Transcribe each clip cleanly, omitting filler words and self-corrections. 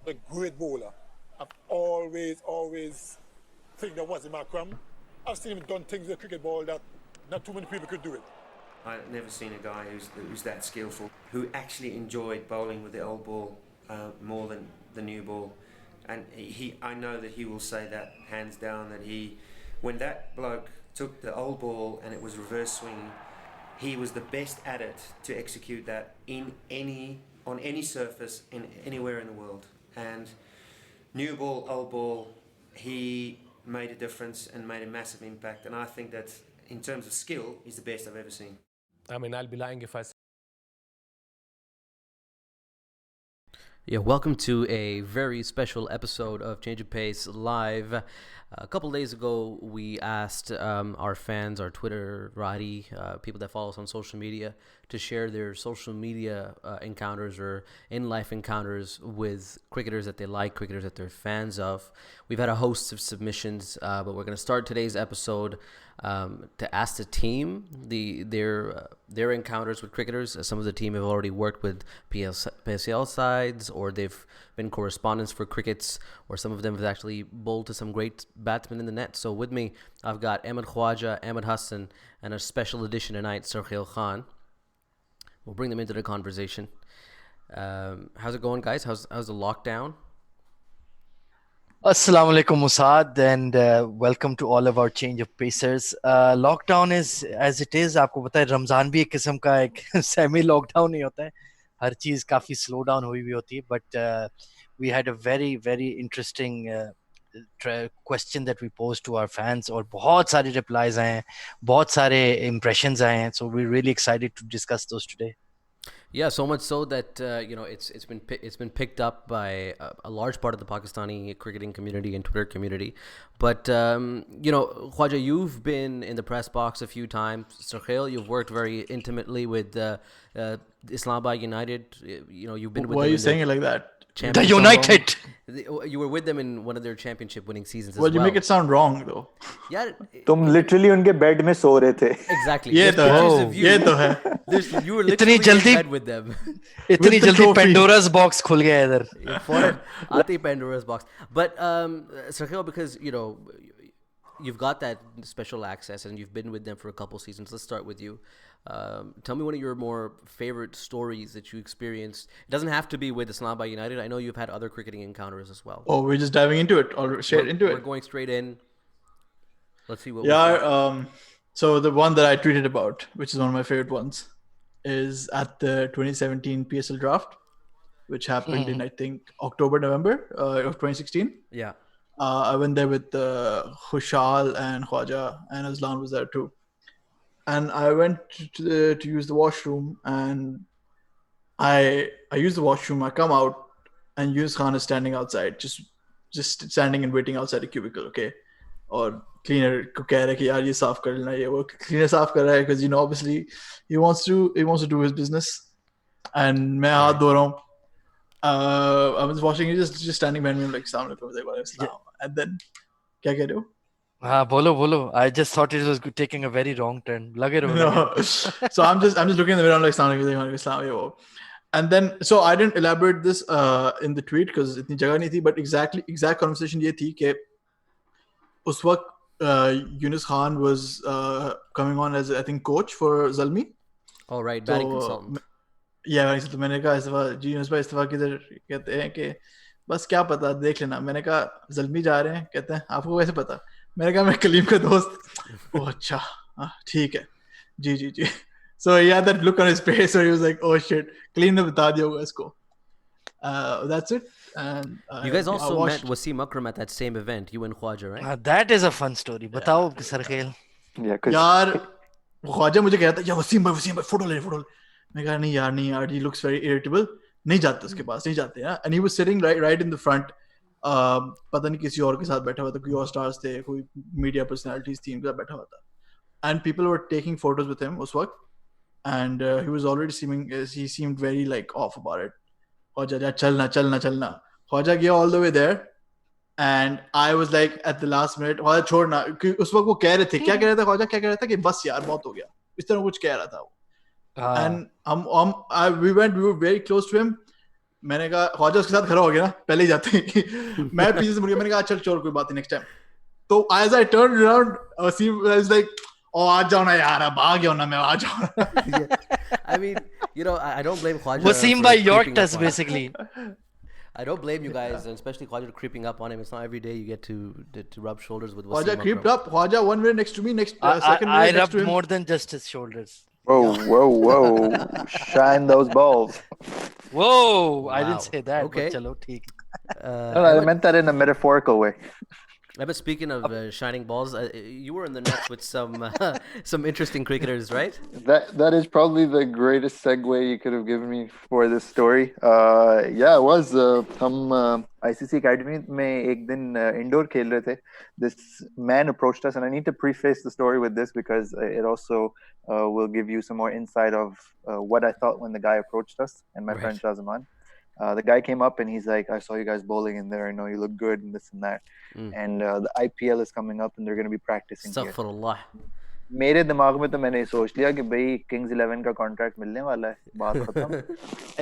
a great bowler. I've always think that was in my crumb. I've seen him done things with a cricket ball that not too many people could do it. I've never seen a guy who's that skillful, who actually enjoyed bowling with the old ball more than the new ball. And I know that he will say that hands down, that when that bloke took the old ball and it was reverse swinging, he was the best at it to execute that on any surface anywhere in the world. And new ball, old ball, he made a difference and made a massive impact. And I think that in terms of skill, he's the best I've ever seen. I mean, I'll be lying if I say. Yeah, welcome to a very special episode of Change of Pace Live. A couple days ago, we asked our fans, our Twitter, Radi, people that follow us on social media, to share their social media encounters or in-life encounters with cricketers that they like, cricketers that they're fans of. We've had a host of submissions, but we're going to start today's episode to ask the team their encounters with cricketers. Some of the team have already worked with PSL sides, or they've been correspondents for crickets, or some of them have actually bowled to some great batsmen in the net. So with me, I've got Ahmed Khwaja, Ahmed Hassan, and a special edition tonight, Sarkhil Khan. We'll bring them into the conversation. How's it going, guys? How's the lockdown? Assalamu alaikum, Musad, and welcome to all of our Change of Pacers. Lockdown is as it is. आपको पता है रमजान भी एक किस्म का एक semi lockdown ही होता है. हर चीज काफी slow down हुई भी होती है. But we had a very interesting question that we posed to our fans, और बहुत सारे replies आए हैं, बहुत सारे impressions आए हैं. So we're really excited to discuss those today. Yeah, so much so that it's been picked up by a large part of the Pakistani cricketing community and Twitter community. But Khwaja, you've been in the press box a few times. Sarkhil, you've worked very intimately with Islamabad United. You've been with. Why are you saying it like that? The United. You were with them in one of their championship-winning seasons as well. Well, you make it sound wrong though. Yeah. तुम literally उनके bed में सो रहे थे. Exactly. ये तो है. ये तो है. You were literally in bed with them. इतनी जल्दी Pandora's box खुल गया इधर. For आती Pandora's box. But Sarkhil, because you've got that special access and you've been with them for a couple seasons. Let's start with you. Tell me one of your more favorite stories that you experienced. It doesn't have to be with Islamabad United. I know you've had other cricketing encounters as well. Oh, we're just diving into it, or straight into it. We're going straight in. Let's see what. Yeah. So the one that I tweeted about, which is one of my favorite ones, is at the 2017 PSL draft, which happened in I think October-November of 2016. Yeah. I went there with Khushal and Khwaja, and Aslan was there too. And I went to use the washroom, and I use the washroom. I come out, and Yunus Khan is standing outside, just standing and waiting outside a cubicle. Okay, or cleaner को कह रहा है कि यार ये साफ कर लेना, ये वो cleaner साफ कर रहा है because obviously he wants to do his business. And मैं हाथ धो रहा हूँ. I was watching, just standing behind me, I'm like, Assalamu alaikum, and then क्या कह रहे हो? Bolo. I just thought it was taking a very wrong turn. No. So I'm just looking in the mirror. I'm like, Assalamu. And then, so I didn't elaborate this in the tweet because itni jagah nahi thi, but exact conversation ye thi ke us waqt Yunus Khan was coming on as I think coach for Zalmi. Oh right, batting consultant. Yeah, तो मैंने कहा इस दफा जी यूनुस भाई इस दफा किधर कहते हैं कि बस क्या पता देख लेना. मैंने कहा जल्मी जा रहे हैं, कहते हैं आपको कैसे पता. मैंने कहा मैं कलीम का दोस्त. ओह अच्छा ठीक है जी. So he had that look on his face where he was like, oh shit, Kaleem ने बता दिया होगा इसको. That's it. And you guys also met Wasim Akram at that same event, you and Khwaja, right? That is a fun story. बताओ Sarkhil. यार ख्वाजा मुझे कहता है वसीम भाई फोटो ले. मैं कहा नहीं यार, he looks very irritable. नहीं जाते उसके पास, नहीं जाते हैं. And he was sitting right in the front. पता नहीं किसी और के साथ बैठा हुआ था, कोई और stars थे, कोई media personalities थी, उनके साथ बैठा हुआ था. And people were taking photos with him उस वक्त. And he was already seemed very like off about it. Khwaja चलना. Khwaja गया all the way there. And I was like at the last minute, Khwaja छोड़ना. उस वक्त वो कह रहे थे, क्या कह रहा था Khwaja, क्या कह रहा था कि बस यार बहुत हो गया. इस तरह कुछ कह रहा था वो. And we were very close to him. मैंने कहा ख्वाजा उसके साथ खड़ा हो गया ना पहले ही जाते ही मैं पीछे से मुड़ गया मैंने कहा चल चोर कोई बात नहीं नेक्स्ट टाइम तो as I turned around Wasim was like आ जाओ ना यार अब आ गया ना मैं आ जाओ I mean, I don't blame Khwaja. Wasim for by creeping York up test on him. basically. I don't blame you guys, and especially Khwaja creeping up on him. It's not every day you get to rub shoulders with Wasim. Khwaja creeped Akram. up Khwaja 1 minute next to me next I second minute next rubbed to him more than just his shoulders. Whoa. Shine those balls. Whoa, I Wow. didn't say that. Okay. But chalo, theek. No, I meant that in a metaphorical way. But speaking of shining balls, you were in the nets with some interesting cricketers, right? That is probably the greatest segue you could have given me for this story. Yeah, it was. हम ICC Academy में एक दिन indoor खेल रहे थे. This man approached us, and I need to preface the story with this because it also will give you some more insight of what I thought when the guy approached us and my friend Shahzaman. The guy came up and he's like, I saw you guys bowling in there. I know you look good and this and that. And the IPL is coming up and they're going to be practicing here. Astaghfirullah. मेरे दिमाग में तो मैंने सोच लिया कि भाई Kings 11 का कॉन्ट्रैक्ट मिलने वाला है बात खत्म.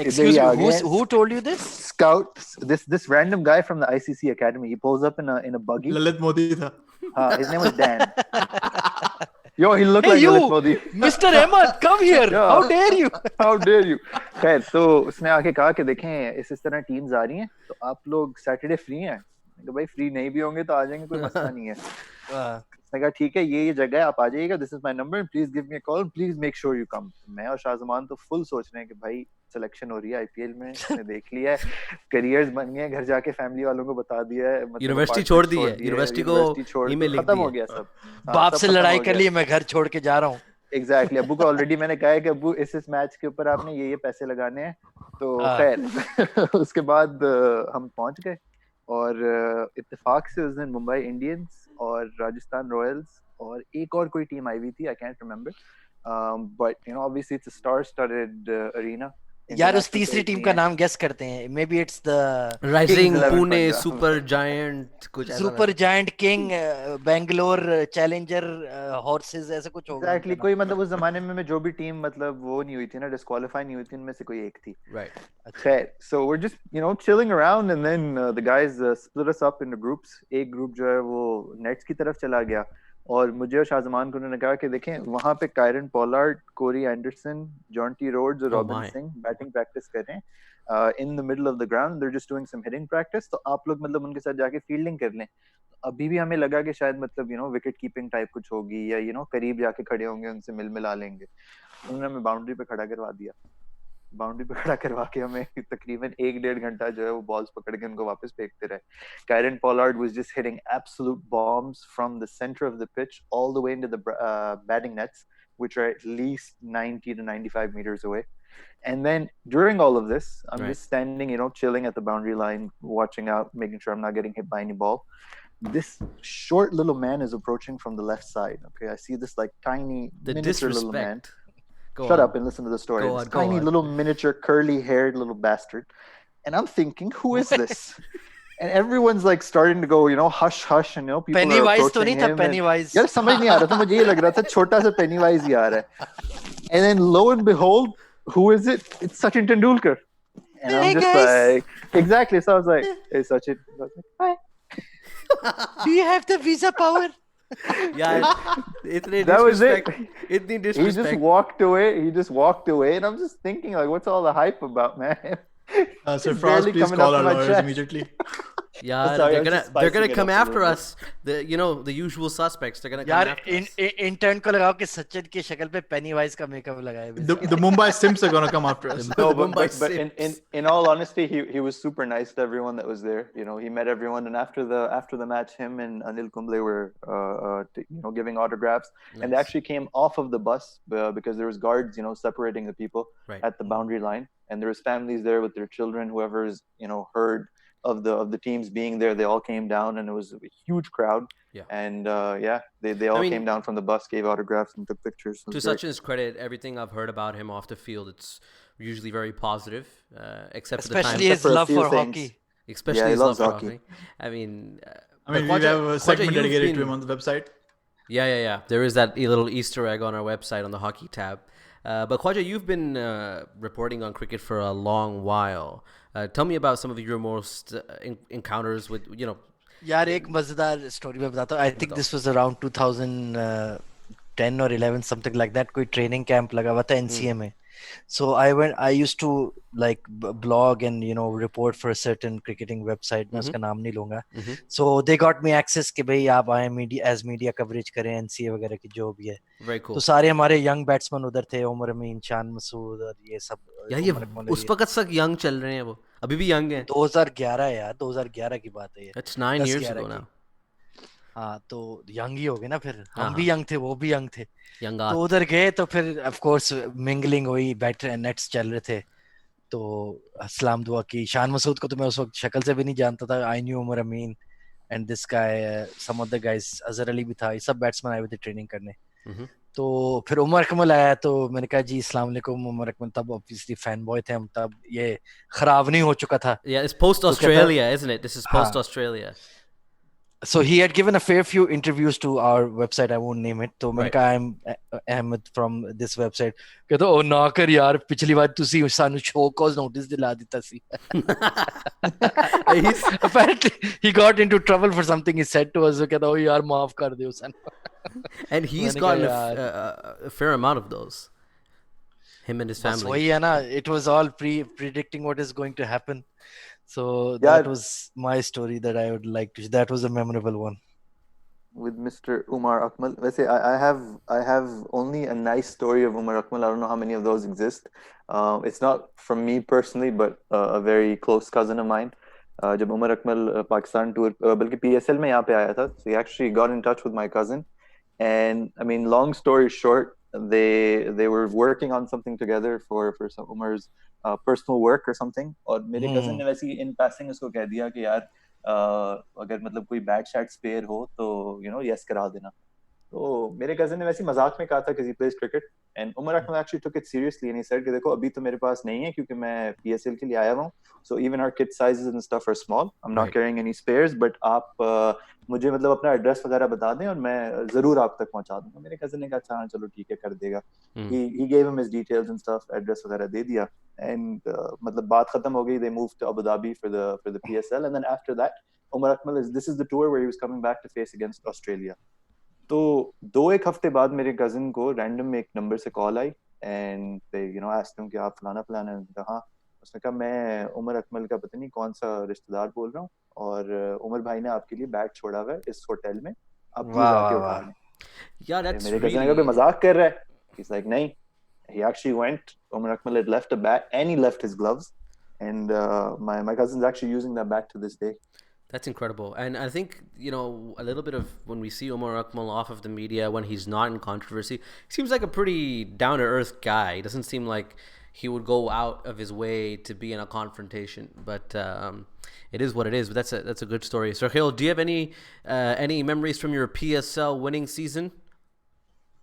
Excuse me, who told you this? Scout, this random guy from the ICC Academy. He pulls up in a buggy. Lalit Modi था His name was Dan. Yo, he looked Hey like you, Lalit Modi. Mr. Ahmed, come here. Yeah. How dare you? How dare you? खैर तो उसने आके कहा कि देखें इस तरह टीम्स आ रही हैं तो आप लोग सैटरडे फ्री हैं. मैंने कहा भाई फ्री नहीं भी होंगे तो आ जाएंगे कोई मसला नहीं है. उसने कहा ठीक है ये जगह है आप आ जाइएगा. This is my number and please give me a call please make sure you come. मैं और शाहजमान तो फुल सोच रहे हैं कि भाई सिलेक्शन हो रही है आईपीएल में. उसने देख लिया है करियर्स बन गए घर जाके फैमिली वालों को बता दिया है. यूनिवर्सिटी छोड़ दी है. यूनिवर्सिटी को ईमेल लिख खत्म दी हो है. गया सब. बाप से लड़ाई कर ली मैं घर छोड़ के जा रहा हूँ. एग्जैक्टली अब्बू को ऑलरेडी मैंने कहा है कि अब्बू इस मैच के ऊपर आपने ये पैसे लगाने हैं. तो खैर उसके बाद हम पहुंच गए और इत्तेफाक से उस दिन मुंबई इंडियंस और राजस्थान रॉयल्स और एक और कोई टीम आई हुई थी. I can't remember but obviously it's a star studded arena. यार उस तीसरी टीम का नाम गेस करते हैं. Maybe it's the rising Pune super giant कुछ ऐसा. Super giant king Bangalore challenger horses ऐसा कुछ होगा. एग्जैक्टली कोई मतलब उस जमाने में जो भी टीम मतलब वो नहीं हुई थी ना डिस्क्वालीफाई नहीं हुई थी उनमें से कोई एक थी. राइट. खैर so we are just chilling around and then the guys split us up into groups. एक ग्रुप जो है वो नेट्स की तरफ चला गया और मुझे और शाहजमान को उन्होंने कहा कि देखें वहां पे Kieron Pollard Corey Anderson Jonty Rhodes और रॉबिन सिंह बैटिंग प्रैक्टिस कर रहे हैं in the middle of the ground. They are just doing some hitting practice. तो आप लोग मतलब उनके साथ जाके फील्डिंग कर लें. अभी भी हमें लगा कि शायद मतलब विकेट कीपिंग टाइप कुछ होगी या करीब जाके खड़े होंगे उनसे मिला लेंगे. उन्होंने हमें बाउंड्री पे खड़ा करवा दिया. बाउंड्री पे खड़ा करवा के हमें तकरीबन 1-1.5 घंटा जो है वो बॉल्स पकड़ के उनको वापस फेंकते रहे. Kieran Pollard was just hitting absolute bombs from the center of the pitch all the way into the batting nets, which are at least 90 to 95 meters away. And then during all of this, I'm just standing, chilling at the boundary line, watching out, making sure I'm not getting hit by any ball. This short little man is approaching from the left side. Okay, I see this like tiny, miniature little man. Shut up and listen to the story. This tiny little miniature curly-haired little bastard. And I'm thinking, who is this? And everyone's like starting to go, hush, hush, and people Pennywise are approaching तो नहीं था him. Pennywise. यार समझ नहीं आ रहा था मुझे ये लग रहा था छोटा सा Pennywise ही आ रहा है. And then lo and behold, who is it? It's Sachin Tendulkar. And I'm just like, exactly. So I was like, hey Sachin. I was like, hi. Do you have the visa power? Yeah, that was it. Itni disrespect. He just walked away, and I'm just thinking, like, what's all the hype about, man? Sir Frost, please call our lawyers immediately. Yeah, Sorry, they're gonna come after us. The usual suspects. They're gonna come after us. यार intern को लगाओ कि सचिन की शक्ल पे penny-wise का makeup लगाए. The Mumbai Simps are gonna come after us. No, but in all honesty, he was super nice to everyone that was there. He met everyone, and after the match, him and Anil Kumble were giving autographs, and they actually came off of the bus because there was guards separating the people at the boundary line, and there was families there with their children. Whoever's heard of the teams being there, they all came down, and it was a huge crowd. Yeah. And they all came down from the bus, gave autographs, and took pictures. To Sachin's credit, everything I've heard about him off the field, it's usually very positive, except for the time. Especially his love for hockey. Especially his love for hockey. I mean, we have a segment dedicated to him on the website. Yeah. There is that little Easter egg on our website on the hockey tab. But Khwaja, you've been reporting on cricket for a long while. Tell me about some of your most encounters with, यार एक मजेदार story मैं बताता हूँ. I think this was around 2010 or 11 something like that. कोई training camp लगा हुआ था एनसीए में. So I used to like blog and report for a certain cricketing website. मैं उसका नाम नहीं लूंगा. So they got me access कि भाई आप आए media coverage करें एनसीए वगैरह की जो भी है. Very cool. तो सारे हमारे यंग बैट्समैन उधर थे, उमर अमीन, शान मसूद और ये सब. यार ये उस वक्त तक यंग चल रहे हैं, वो अभी भी यंग हैं. 2011 यार, 2011 की बात है ये. That's 9 years ago now. हाँ तो यंग ही हो गए ना फिर. हम भी यंग थे, वो भी यंग थे. यंग तो उधर गए तो फिर ऑफ कोर्स मिंगलिंग हुई, बैट नेट्स चल रहे थे. तो सलाम दुआ की. शान मसूद को तो मैं उस वक्त शक्ल से भी नहीं जानता था. I knew Umar Amin and this guy, some of the guys, Azhar Ali भी था. ये सब बैट्समैन आए हुए थे ट्रेनिंग करने. तो फिर उमर अकमल आया तो मैंने कहा जी अस्सलाम वालेकुम. उमर अकमल तब ऑब्वियसली फैन बॉय थे हम, तब ये खराब नहीं हो चुका था. Yeah, it's post Australia, isn't it? This is post Australia. So he had given a fair few interviews to our website. I won't name it. तो मैंने कहा I'm Ahmed from this website. कहता ओ ना कर यार, पिछली बार तुसी सानू show cause notice दिला दिता सी. Apparently he got into trouble for something he said to us. वो कहता ओ यार माफ कर दो सानू. And he's gotten a fair amount of those. Him and his family. वही है ना. It was all predicting what is going to happen. So that was my story that I would like to. That was a memorable one. With Mr. Umar Akmal. वैसे I have only a nice story of Umar Akmal. I don't know how many of those exist. It's not from me personally, but a very close cousin of mine. जब Umar Akmal Pakistan tour बल्कि PSL में यहाँ पे आया था, so he actually got in touch with my cousin, and I mean, long story short, they were working on something together for some Umar's personal work or something. और मेरे cousin ने वैसे in passing उसको कह दिया कि यार अगर मतलब कोई बैट शैट स्पेयर हो तो yes करा देना. तो मेरे cousin ने वैसे मजाक में कहा था कि he plays cricket, and Umar Akmal actually took it seriously and he said कि देखो अभी तो मेरे पास नहीं है क्योंकि मैं PSL के लिए आया हूँ, so even our kit sizes and stuff are small. I'm not carrying any spares, but आप मुझे मतलब अपना एड्रेस वगैरह बता दें और मैं जरूर आप तक पहुंचा दूंगा. मेरे कजिन ने कहा अच्छा चलो ठीक है कर देगा. He gave him his details and stuff, address वगैरह दे दिया, and मतलब बात खत्म हो गई. They moved to Abu Dhabi for the PSL, and then after that Umar Akmal this is the tour where he was coming back to face against Australia. तो 2-1 हफ्ते बाद मेरे कजिन को रैंडम में एक नंबर से call I, and they asked him कि आप फलाना है. कहा उसने कहा मैं उमर अकमल का पता नहीं कौन सा रिश्तेदार बोल रहा हूँ और उमर भाई ने आपके लिए बैट छोड़ा हुआ है इस होटल में, आप प्लीज आके उठा लें. Yeah, that's मेरे कजिन ने कहा मजाक कर रहा है. He's like नहीं. He actually went. Umar Akmal had left a bat and he left his gloves, and my cousin's actually using that bat to this day. That's incredible. And I think, a little bit of when we see Umar Akmal off of the media, when he's not in controversy, he seems like a pretty down-to-earth guy. He doesn't seem like he would go out of his way to be in a confrontation. But it is what it is. But that's a good story. Sarkhil, do you have any memories from your PSL winning season?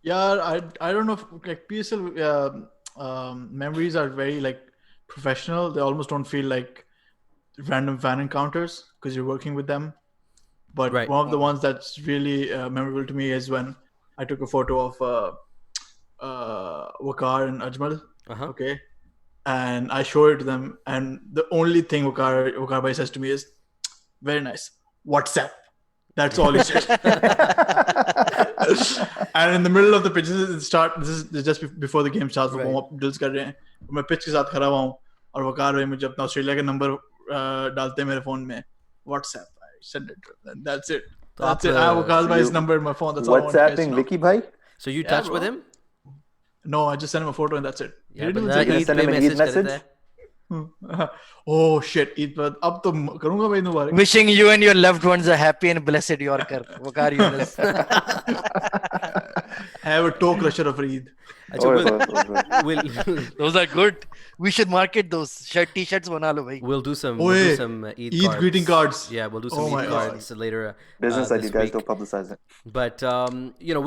Yeah, I don't know if like PSL memories are very like professional. They almost don't feel like random fan encounters because you're working with them. But one of the ones that's really memorable to me is when I took a photo of Waqar and Ajmal. Okay, and I showed it to them, and the only thing Waqar bhai says to me is, "Very nice, WhatsApp." That's all he said. And in the middle of the pitch, this is just before the game starts. वो warm up drills कर रहे हैं. मैं pitch के साथ खड़ा हुआ हूँ और वकार भाई मुझे अपना ऑस्ट्रेलिया का नंबर डालते हैं मेरे फोन में. WhatsApp. I send it. That's it. That's it. I have Waqar bhai's number in my phone. That's all I want to WhatsApping Vicky bhai. So you touch with him? No, I just sent him a photo and that's it. Yeah, but send him an message. Oh shit, Eid पर अब तो करूँगा भाई दोबारा. Wishing you and your loved ones a happy and blessed Yorker. Waqar Yunus. Have a toe crusher of Eid. Those are good. We should market those t-shirts बना लो भाई. We'll do some Eid cards. Greeting cards. Yeah, we'll do some Eid cards later. Business that you guys don't publicize it. But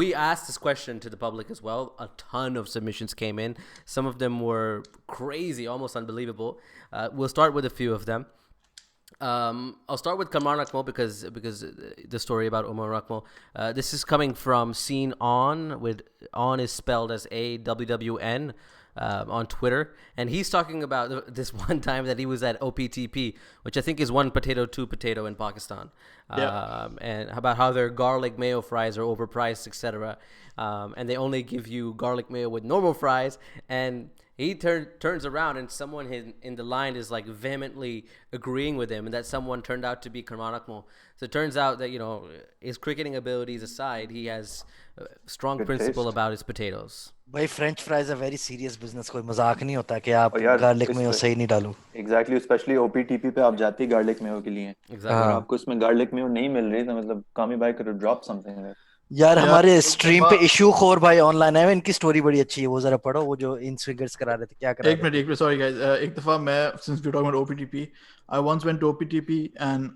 we asked this question to the public as well. A ton of submissions came in. Some of them were crazy, almost unbelievable. We'll start with a few of them. I'll start with Kamran Akmal because the story about Omar Akmal. This is coming from Scene On. With On is spelled as AWWN on Twitter, and he's talking about this one time that he was at OPTP, which I think is one potato, two potato in Pakistan, and about how their garlic mayo fries are overpriced, etc. And they only give you garlic mayo with normal fries, and he turns around and someone in the line is like vehemently agreeing with him, and that someone turned out to be Karman Akmal. So it turns out that, his cricketing abilities aside, he has a strong Good principle taste. about his potatoes. भाई French fries are very serious business. कोई मजाक नहीं होता कि आप और यार, garlic इस में पे- सही नहीं डालूं. Exactly, especially OPTP पे आप जाती garlic mayo के लिए. Exactly. अगर आपको इसमें garlic mayo नहीं मिल रही तो मतलब कामी भाई could have dropped something there. यार यार, हमारे एक स्ट्रीम दफा- पे इशू खोर भाई ऑनलाइन है, इनकी स्टोरी बड़ी अच्छी है, वो जरा पढ़ो, वो जो इन स्विंगर्स करा रहे थे, क्या करा एक मिनट, sorry guys. एक दफा मैं, since we're talking about OPTP, I once went to OPTP and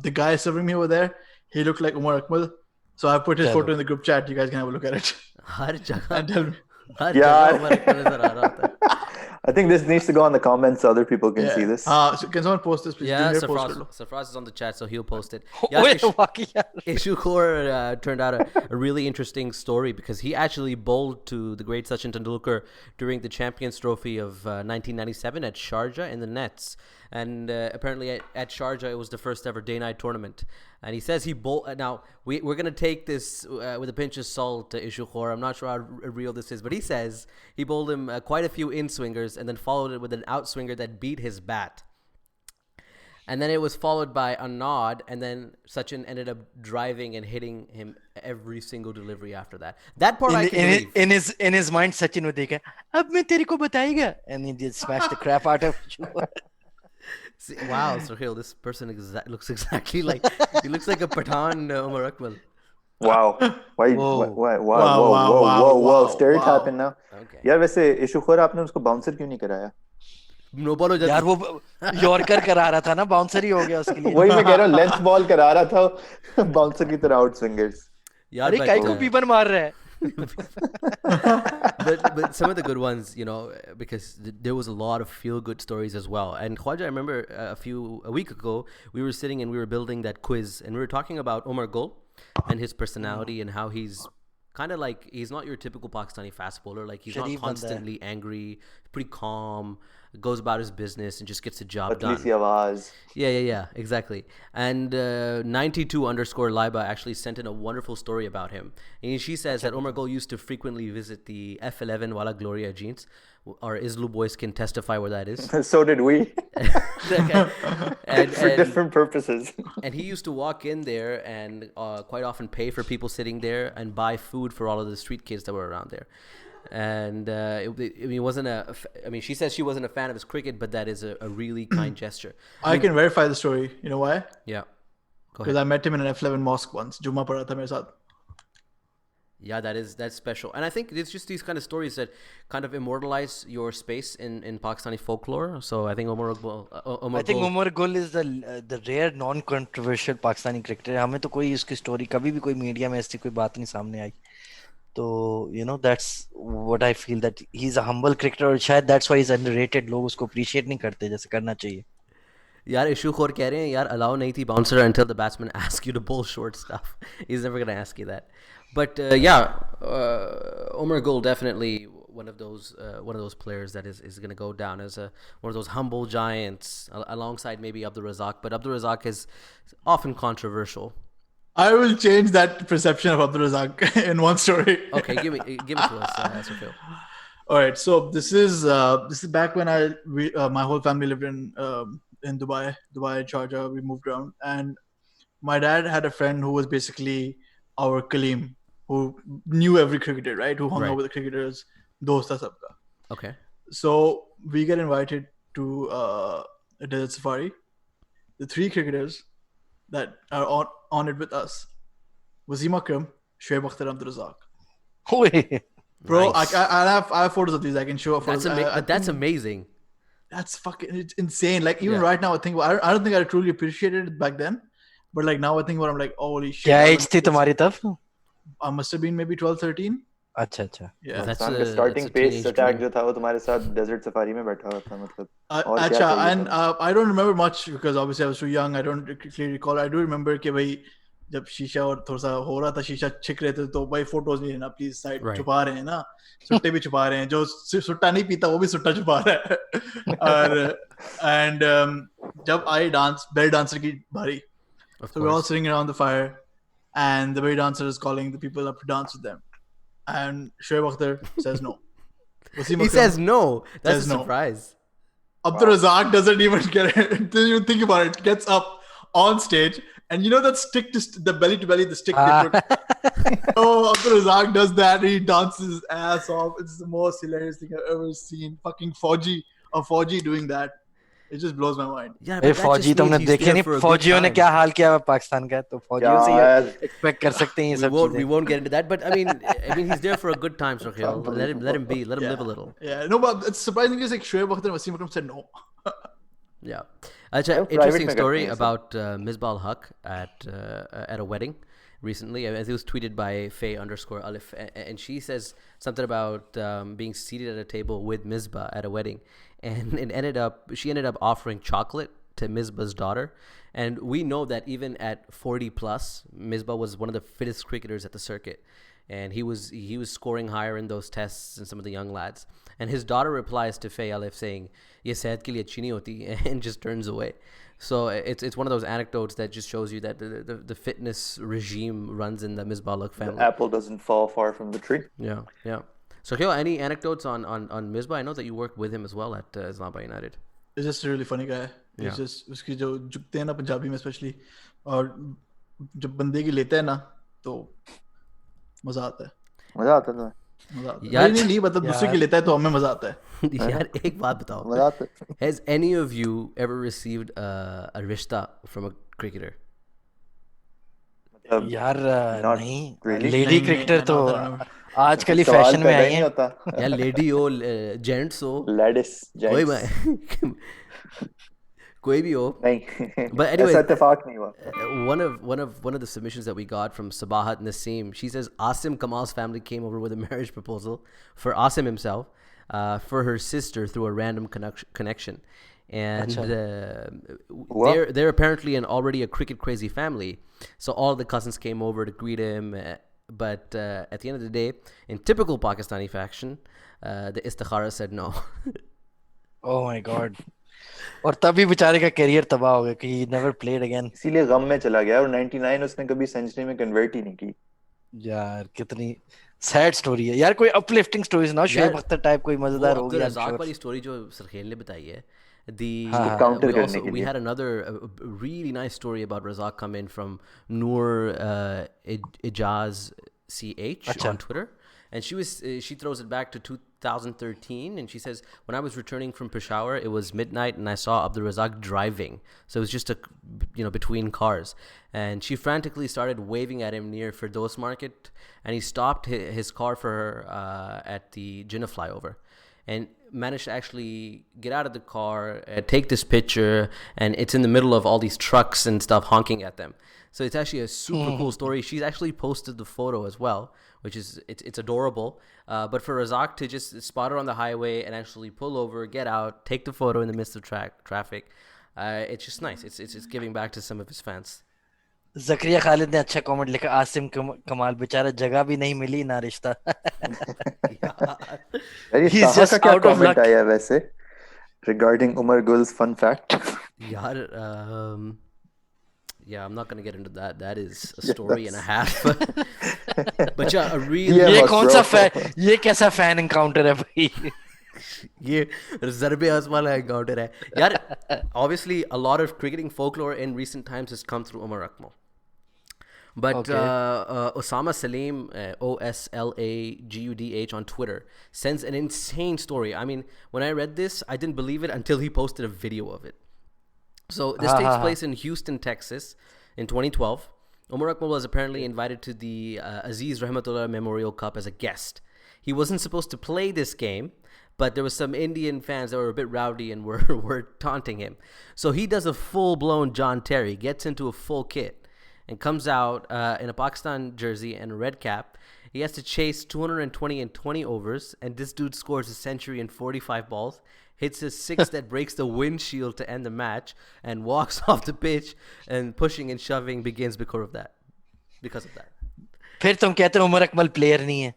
the guy serving me over there, he looked like Omar Akmal. So I put his Chalo. photo in the group chat. You guys can have a look at it. हर जगह And tell me. हर यार। जगह उमर अकबर नजर आ रहा होता है. I think this needs to go on the comments so other people can see this. So can someone post this, please? Yeah, Junior, post कर लो. Sarfraz is on the chat, so he'll post it. ओए वाकई यार. Ishu Khor turned out a really interesting story because he actually bowled to the great Sachin Tendulkar during the Champions Trophy of 1997 at Sharjah in the nets. And apparently at Sharjah, it was the first ever day-night tournament. And he says he bowled... Now, we're going to take this with a pinch of salt to Ishu Khor. I'm not sure how real this is, but he says he bowled him quite a few in-swingers and then followed it with an out-swinger that beat his bat. And then it was followed by a nod, and then Sachin ended up driving and hitting him every single delivery after that. That part I can believe. In his mind Sachin would think, अब मैं तेरे को बताएगा, and he did smash the crap out of you. See, wow, Sohail, this person looks exactly like he looks like a Pathan Omar Akmal. Wow. Why? Whoa. Whoa. Stereotyping now. Okay. यार वैसे issue खोर आपने उसको bouncer क्यों नहीं कराया? No ball हो जाती. यार वो यॉर्कर करा रहा था ना, बाउंसर ही हो गया उसके लिए. वही मैं कह रहा हूँ, लेंथ बॉल करा रहा था बाउंसर की तरह आउट स्विंगर्स. यार, अरे काई को पीपन मार रहा है. but some of the good ones, because there was a lot of feel-good stories as well. And Khwaja, I remember a week ago, we were sitting and we were building that quiz, and we were talking about Omar Gul and his personality and how he's kind of like, he's not your typical Pakistani fast bowler. Like, he's not constantly angry, pretty calm, goes about his business and just gets the job done. पतली सी आवाज. Yeah, exactly. And 92_Laiba actually sent in a wonderful story about him. And she says that Omar Gul used to frequently visit the F11 Wala Gloria jeans. Our Islu boys can testify where that is. So did we. and, For different purposes. And he used to walk in there and quite often pay for people sitting there and buy food for all of the street kids that were around there. And she says she wasn't a fan of his cricket, but that is a really kind gesture. I can verify the story. You know why? Yeah. Go Because ahead. I met him in an F11 mosque once. Juma पढ़ा था मेरे साथ. Yeah, that's special. And I think it's just these kind of stories that kind of immortalize your space in Pakistani folklore. So I think Omar Gul, Omar Gul is the rare non-controversial Pakistani cricketer. हमें तो कोई उसकी story कभी भी कोई media में ऐसी कोई बात नहीं सामने आई. तो that's what I feel, that he's a humble cricketer, और शायद that's why he's underrated. लोग उसको appreciate नहीं करते जैसे करना चाहिए. यार इशू खोर कह रहे हैं यार allow नहीं थी bouncer until the batsman asks you to bowl short stuff. He's never gonna ask you that. But Omar Gul definitely one of those players that is going to go down as one of those humble giants alongside maybe Abdul Razak. But Abdul Razak is often controversial. I will change that perception of Abdul Razak in one story. Okay, give it to us, Sohail. All right, so this is back when my whole family lived in Dubai, Sharjah. We moved around, and my dad had a friend who was basically our Kaleem, who knew every cricketer, right? Who hung out with the cricketers, dosta sabka. Okay. So we get invited to a desert safari. The three cricketers that are on it with us: Wasim Akram, Shoaib Akhtar, Abdul Razak. Wait. Bro, Nice. I have photos of these. I can show. That's amazing. That's fucking, it's insane. Like even right now, I don't think I truly appreciated it back then, but like now I think I'm like, holy shit. क्या age थी तुम्हारी तब? I must have been maybe 12, 13. अच्छा अच्छा. Yeah. That's Pakistan का a starting pace teenage attack dream. जो था वो तुम्हारे साथ desert safari में बैठा हुआ था मतलब और क्या अच्छा, चाहिए and तुम्हें? I don't remember much because obviously I was too young. I don't clearly recall. I do remember कि भाई जब शीशा और थोड़ा सा हो रहा था, शीशा छिक रहे थे, तो भाई फोटोज नहीं लेना प्लीज, साइड Right. छुपा रहे हैं ना, सुट्टे भी छुपा रहे हैं, जो सुट्टा नहीं पीता वो भी सुट्टा छुपा रहा है. और एंड जब आई डांस बेल डांसर की बारी, Of so we're all course. sitting around the fire and the belly dancer is calling the people up to dance with them, and Shoaib Akhtar says no. Wasim He Akram says no. That's says a no. surprise. Abdul Razak doesn't even get it. Didn't even think about it. Gets up on stage, and you know that stick to the belly to belly, the stick they put. Oh, Abdul Razak does that. He dances his ass off. It's the most hilarious thing I've ever seen. Fucking Fauji doing that. It just blows my mind. Yeah, A but that फौजी just तुमने means he's देखे there नहीं for a good फौजियों ने time. क्या हाल किया है पाकिस्तान का, तो फौजियों से यार एक्सपेक्ट कर सकते हैं ये We सब won't, चीजें. we won't get into that, but I mean, he's there for a good time, Sohail. Let him be, let him live a little. Yeah, no, but it's surprising just like Shoaib Akhtar and Wasim Akram said no. Yeah. Actually, private interesting में करते story हैं सब. about Misbah al-Haq at a wedding recently. I mean, it was tweeted by Faye_Alif, and she says something about being seated at a table with Misbah at a wedding, and she ended up offering chocolate to Misbah's daughter. And we know that even at 40 plus, Misbah was one of the fittest cricketers at the circuit, and he was scoring higher in those tests than some of the young lads. And his daughter replies to Faye Alif saying, "Ye sehat ke liye achhi nahi hoti," and just turns away. So it's one of those anecdotes that just shows you that the fitness regime runs in the Misbah al-Haq The family. apple doesn't fall far from the tree. Yeah, yeah. So, Khil, any anecdotes on Misbah? I know that you worked with him as well at Islamabad United. He's just a really funny guy. He's Yeah. just उसकी जो झुकते हैं ना पंजाबी में specially, और जब बंदे की लेते हैं ना तो मजा आता है. मजा आता था. मजा आता है. यार- नहीं मतलब दूसरे की लेता है तो हमें मजा आता है. यार एक बात बताओ. मजा आता है. Has any of you ever received a rishta from a cricketer? मतलब यार Not नहीं, really. लेडी नहीं, क्रिकेटर नहीं, तो not आजकल ही सवाल फैशन में पैदा आई ही नहीं है. होता. या लेडी हो, जेंट्स हो, Ladies, कोई gents. कोई भी हो. नहीं. But anyway, ऐसा इत्तेफाक नहीं हुआ. one of the submissions that we got from Sabahat Naseem, she says Asim Kamal's family came over with a marriage proposal for Asim himself, for her sister through a random connection, and they're apparently already a cricket crazy family, so all the cousins came over to greet him. But at the end of the day, in typical Pakistani fashion, the istikhara said no. Oh my god. और तभी बेचारे का career तबाह हो गया कि he never played again. इसीलिए गम में चला गया और 99 उसने कभी सेंचुरी में कन्वर्ट ही नहीं की. यार कितनी सैड स्टोरी है यार. कोई अपलिफ्टिंग स्टोरीज ना, शोएब अख्तर टाइप कोई मजेदार वो होगी. Abdul I'm Razzaq sure. वाली स्टोरी जो सरखेल ने बताई है, counter we करने के we लिए. had another really nice story about Razak come in from Noor Ijaz CH Acha. on Twitter, and she throws it back to 2013, and she says, when I was returning from Peshawar, it was midnight, and I saw Abdul Razak driving, so it was just between cars, and she frantically started waving at him near Firdaus Market, and he stopped his car for her at the Jinnah flyover, and managed to actually get out of the car, take this picture, and it's in the middle of all these trucks and stuff honking at them. So it's actually a super cool story. She's actually posted the photo as well, which is it's adorable. But for Razak to just spot her on the highway and actually pull over, get out, take the photo in the midst of traffic, it's just nice. It's giving back to some of his fans. जकरिया खालिद ने अच्छा comment लिखा, आसिम कमाल बेचारा जगह भी नहीं मिली ना रिश्ता. यार ये He's साहा just का क्या out of कमेंट luck. आया है वैसे regarding Umar Gul's fun fact. Yaar, yeah, I'm not gonna get into that. That is a story and a half. But yeah, a really Yeah, ये but कौन bro. सा fan, ये कैसा fan encounter है भाई? ये ज़रबे आज़मा वाला encounter है यार. Obviously a lot of cricketing folklore in recent times has come through Umar Akmal, but Okay. Osama Salim, OSLAGUDH on Twitter, sends an insane story. I mean, when I read this, I didn't believe it until he posted a video of it. So this takes place in Houston, Texas in 2012. Umar Akmal was apparently invited to the Aziz Rahmatullah Memorial Cup as a guest. He wasn't supposed to play this game, but there was some Indian fans that were a bit rowdy and were taunting him. So he does a full-blown John Terry, gets into a full kit, and comes out in a Pakistan jersey and a red cap, He has to chase 220 and 20 overs, and this dude scores a century in 45 balls, hits his six that breaks the windshield to end the match, and walks off the pitch, and pushing and shoving begins because of that. फिर तुम कहते हो Umar Akmal player नहीं है.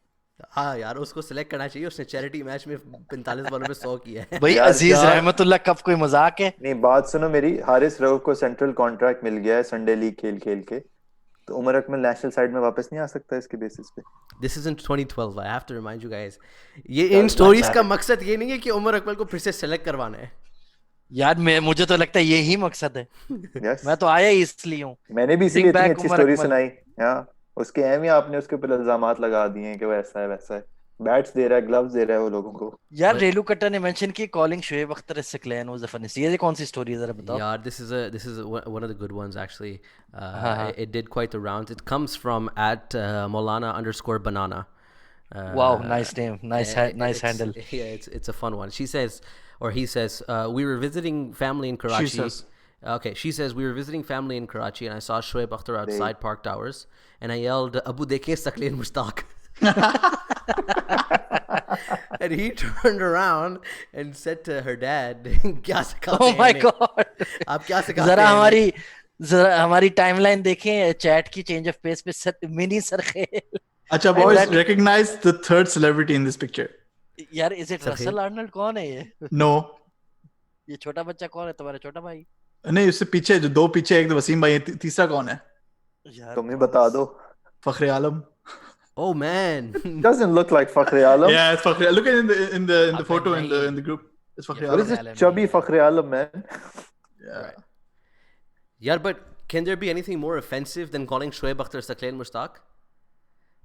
हाँ यार, उसको select करना चाहिए. उसने चैरिटी मैच में 45 बॉलों में 100 किया है. भाई अजीज रहमतुल्लाह कब कोई मजाक है? नहीं, बात सुनो मेरी. हारिस रऊफ को सेंट्रल कॉन्ट्रैक्ट मिल गया है संडे लीग खेल के, तो उमर अकमल नेशनल साइड में वापस नहीं आ सकता इसके बेसिस पे. This is in 2012. I have to remind you guys. ये इन स्टोरीज का मकसद ये नहीं है कि उमर अकमल को फिर से सेलेक्ट करवाना है. यार मुझे तो लगता है यही मकसद है. yes. मैं तो आया ही इसलिए हूँ. मैंने भी इसीलिए इतनी अच्छी स्टोरी सुनाई. हाँ, उसके एम ही आपने उसके ऊपर इल्जामात लगा दिए हैं कि वो ऐसा है वैसा है. बैट्स दे रहा है, ग्लव्स दे रहा है वो लोगों को. यार रेलू कट्टा ने मेंशन की calling Shoaib Akhtar is clan was the funniest. ये कौन सी स्टोरी है जरा बताओ. यार this is one of the good ones actually. It did quite the rounds. It comes from at Maulana_banana. Wow, nice name. Nice handle. Yeah, it's a fun one. She says, or he says, we were visiting family in Karachi. She says. Okay, she says, we were visiting family in Karachi and I saw Shoaib Akhtar outside Park Towers and I yelled, Abu dekhe Sakleen Mushtaq. And he turned around and said to her dad, क्या सिखाते Oh हैं my इन्हें? god. आप क्या सिखाते जरा हैं? हमारी टाइमलाइन देखें चैट की चेंज ऑफ पेस पे मिनी सरखेल. अच्छा boys, recognize the third celebrity in this picture. यार इज इट रसल आर्नल्ड? कौन है ये? No. ये छोटा बच्चा कौन है? तुम्हारा छोटा भाई? नहीं, उससे पीछे जो दो पीछे एक तो वसीम भाई है, तीसरा कौन है? यार तुम ही बता दो. फखरे आलम. Oh man. Doesn't look like Fakhri Alam. Yeah, it's Fakhri. Look at in the photo in the group. It's Fakhri What Alam. is this chubby Fakhri Alam, man? Yeah. Yeah, but can there be anything more offensive than calling Shoaib Akhtar Sakleen Mushtaq?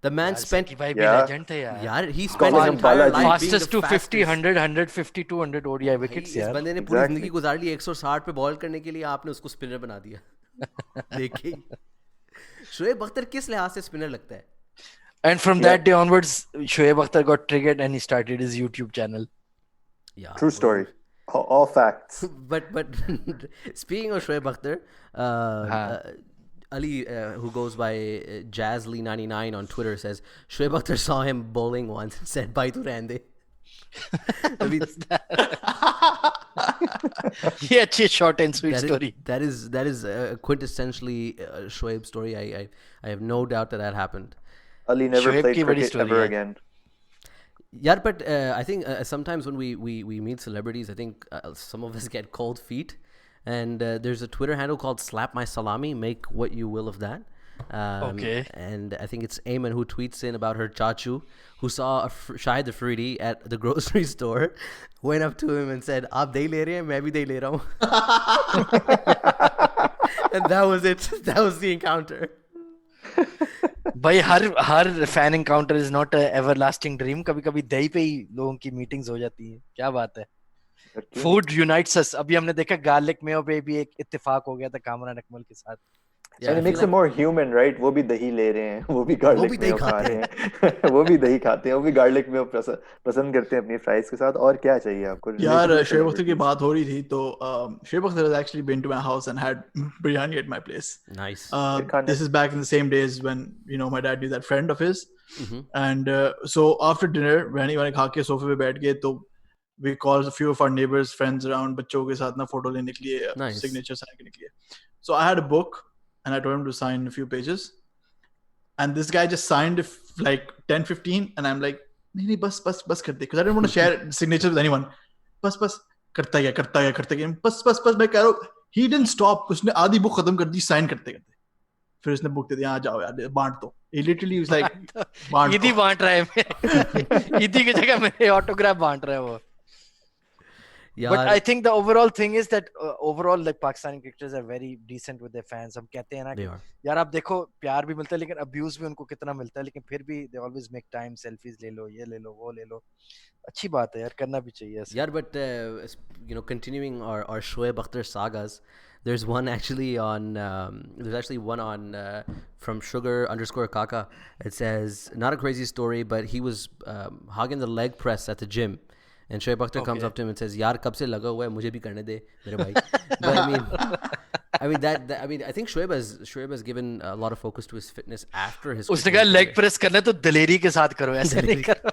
The man spent भाई भी Yeah. Legend थे यार. यार he spent his Calling him entire Balaji. life being fastest the to 50 fastest. 100 150 200 ODI wickets इस यार. बंदे ने पूरी Exactly. जिंदगी गुजार ली 160 पे बॉल करने के लिए, आपने उसको स्पिनर बना दिया. देखिए शोएब अख्तर किस लिहाज से स्पिनर लगता है. And from that day onwards, Shoaib Akhtar got triggered and he started his YouTube channel. Yeah, True story. All facts. But speaking of Shoaib Akhtar, Ali, who goes by Jazzly99 on Twitter, says Shoaib Akhtar saw him bowling once and said, "Bhai tu rehne de." I mean, ये अच्छी short and sweet story. That is quintessentially a Shoaib story. I have no doubt that happened. Ali never Shoaib played की बड़ी cricket story ever है. again. Yeah, but I think sometimes when we meet celebrities, I think some of us get cold feet. And there's a Twitter handle called Slap My Salami. Make what you will of that. Okay. And I think it's Ayman who tweets in about her chachu, who saw Shahid Afridi at the grocery store, went up to him and said, "Aap dahi le rahe hain, main bhi dahi le raha hu." And that was it. That was the encounter. भाई हर fan encounter is not a everlasting dream. कभी-कभी दही पे ही लोगों की meetings हो जाती हैं. क्या बात है. फूड यूनाइट्स अस. अभी हमने देखा गार्लिक मेयो पे भी एक इत्तेफाक हो गया था कामरान अकमल के साथ. And it makes it more human, right? वो भी दही ले रहे हैं, वो भी garlic mayo खा रहे हैं, वो भी दही खाते हैं, वो भी garlic mayo पसंद करते हैं अपनी फ्राइज के साथ. और क्या चाहिए आपको? यार शोएब अख्तर की बात हो रही थी तो Shoaib Akhtar has actually been to my house and had biryani at my place. Nice. This is back in the same days when my dad knew that friend of his. And so after dinner मैंने खा के सोफे पे बैठ गए तो we called a few of our neighbors, friends around, बच्चों के साथ ना फोटो लेने के लिए, Nice. signature sign करने के लिए. So I had a book and I told him to sign a few pages. And this guy just signed like 10-15 and I'm like, नहीं बस कर दे, because I didn't want to share signatures with anyone. बस करता गया बस मैं कह रहा हूँ. He didn't stop. उसने आधी बुक खत्म कर दी साइन करते फिर उसने बुक दे दिया, आ जाओ यार बांट दो. He literally was like, बांट ईदी बांट रहा है. ईदी की जगह मेरे ऑटोग्राफ बांट रहा है वो. Yeah. But I think the overall thing is that overall like Pakistani cricketers are very decent with their fans. हम कहते हैं ना They कि are. यार आप देखो प्यार भी मिलता है लेकिन अब्यूज भी उनको कितना मिलता है, लेकिन फिर भी they always make time, selfies ले लो, ये ले लो, वो ले लो. अच्छी बात है यार, करना भी चाहिए ऐसा. Yeah, but continuing our Shoaib Akhtar sagas, there's one actually on from Sugar_Kaka. It says, not a crazy story, but he was hogging the leg press at the gym. And Shoaib Akhtar comes up to him and says, "Yaar, kab se laga hua hai? Mujhe bhi karne de, mere bhai." But I mean, I mean I mean I think Shoaib has given a lot of focus to his fitness after his. उसने कहा leg press करना है तो दलेरी के साथ करो, ऐसे नहीं करो.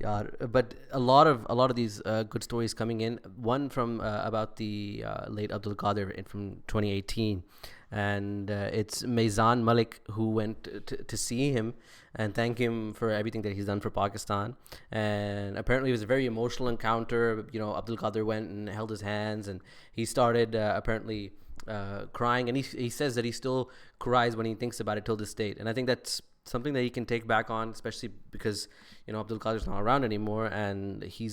Yeah, but a lot of these good stories coming in. One from about the late Abdul Qadir from 2018, and it's Maizan Malik who went to see him and thank him for everything that he's done for Pakistan. And apparently it was a very emotional encounter. You know, Abdul Qadir went and held his hands, and he started apparently crying, and he says that he still cries when he thinks about it till this date. And I think that's something that he can take back on, especially because, you know, Abdul Qadir's not around anymore, and he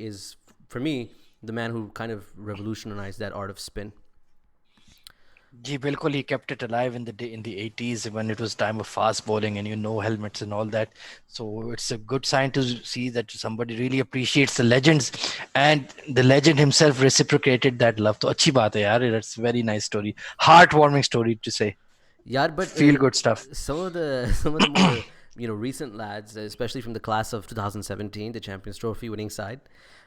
is, for me, the man who kind of revolutionized that art of spin. जी बिल्कुल, he kept it alive in the 80s when it was time of fast bowling and no helmets and all that. So it's a good sign to see that somebody really appreciates the legends, and the legend himself reciprocated that love. तो अच्छी बात है यार, that's a very nice story, heartwarming story to say. Yeah, but feel good stuff. Some of the more, you know, recent lads, especially from the class of 2017, the Champions Trophy winning side,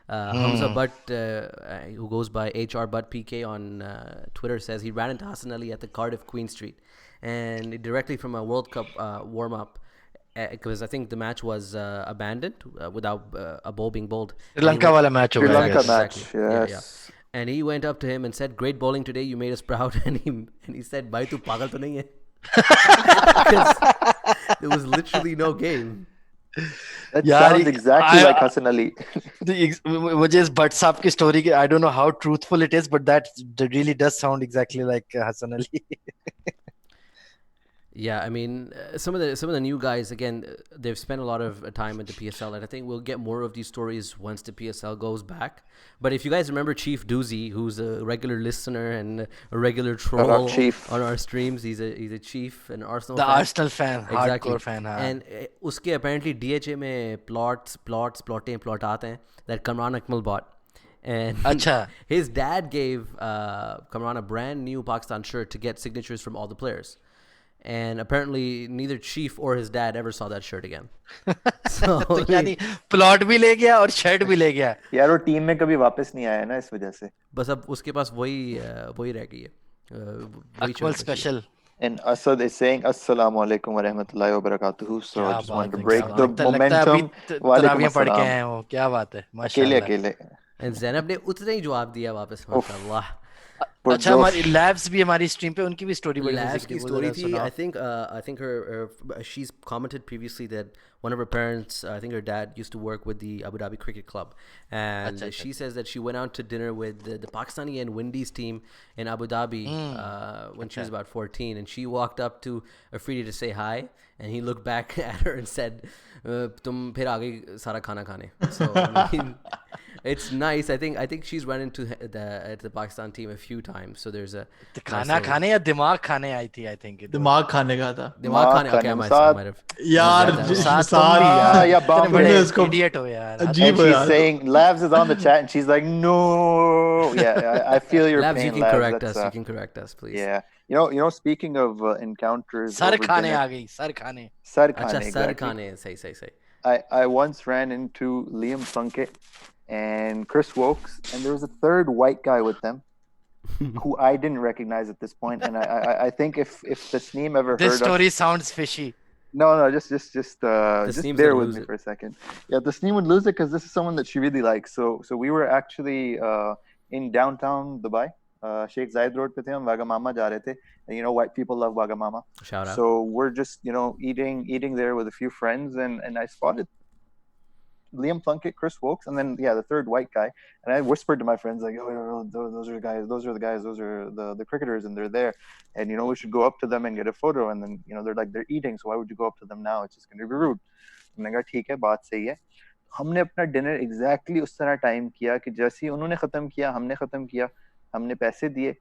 Hamza Butt, who goes by HR Butt PK on Twitter, says he ran into Hassan Ali at the Cardiff Queen Street, and directly from a World Cup warm up, because I think the match was abandoned without a ball being bowled. Sri Lanka wala match. Sri Lanka match, exactly. yes. Yeah. And he went up to him and said, "Great bowling today. You made us proud." And he said, "Bhai, tu pagal to nahi hai?" Because there was literally no game. That sounds exactly like Hassan Ali. मुझे इस भट्ट साहब की story I don't know how truthful it is, but that really does sound exactly like Hassan Ali. Yeah, I mean, some of the new guys, again, they've spent a lot of time at the PSL, and I think we'll get more of these stories once the PSL goes back. But if you guys remember Chief Doozy, who's a regular listener and a regular troll on our streams, he's a Chief, an Arsenal the fan. Arsenal fan, exactly. hardcore fan. And uske apparently DHA में plot hain that Kamran Akmal bought. And his dad gave Kamran a brand new Pakistan shirt to get signatures from all the players. And apparently neither Chief or his dad ever saw that shirt again. So यानी plot भी ले गया और shirt भी ले गया यार, वो टीम में कभी वापस नहीं आया ना इस वजह से. बस अब उसके पास वही रह गई है. Akmal special. And Asad is saying Assalamu alaikum wa rahmatullahi wa barakatuh. So I just wanted to break the momentum. तरावियां पढ़ के आए हो, क्या बात है, माशाल्लाह. अकेले And Zainab ने उतना ही जवाब दिया वापस, माशाल्लाह. अच्छा, हमारी लैब्स भी हमारी स्ट्रीम पे, उनकी भी स्टोरी बड़ी Labs की story थी. I think her she's commented previously that one of her parents, I think her dad, used to work with the Abu Dhabi Cricket Club, and she says that she went out to dinner with the Pakistani and Windies team in Abu Dhabi when she was about 14, and she walked up to Afridi to say hi, and he looked back at her and said, "Tum phir aa gayi sara khana khane." So I mean, it's nice. I think she's run into the Pakistan team a few times. So there's a खाना खाने या दिमाग खाने आई थी. I think दिमाग खाने का था. दिमाग खाने. Okay, I might have. यार yeah, बड़े idiot हो यार. And she's saying Labs is on the chat and she's like, no. Yeah, I feel your Labs, pain. you can correct us. You can correct us, please. Yeah, you know, speaking of encounters. Sir खाने आ गई. Sir खाने. Sir खाने. अच्छा, sir खाने. सही. I once ran into Liam Plunkett and Chris Wokes, and there was a third white guy with them who I didn't recognize at this point. And I think if Tasneem ever heard this story sounds fishy. No, just bear with me for a second. Yeah, Tasneem would lose it because this is someone that she really likes. So we were actually in downtown Dubai, Sheikh Zayed Road pe the, hum Wagamama ja rahe the, and you know, white people love Wagamama. Shout out. So we're just, you know, eating there with a few friends, and I spotted Liam Plunkett, Chris Wokes, and then the third white guy, and I whispered to my friends like, "Oh, those are the guys. Those are the guys. Those are the cricketers, and they're there. And you know, we should go up to them and get a photo." And then, you know, they're like, "They're eating, so why would you go up to them now? It's just going to be rude." And I got, "ठीक है, बात सही है." हमने अपना dinner exactly उस तरह time किया कि जैसे ही उन्होंने खत्म किया, हमने खत्म किया, हमने पैसे दिए.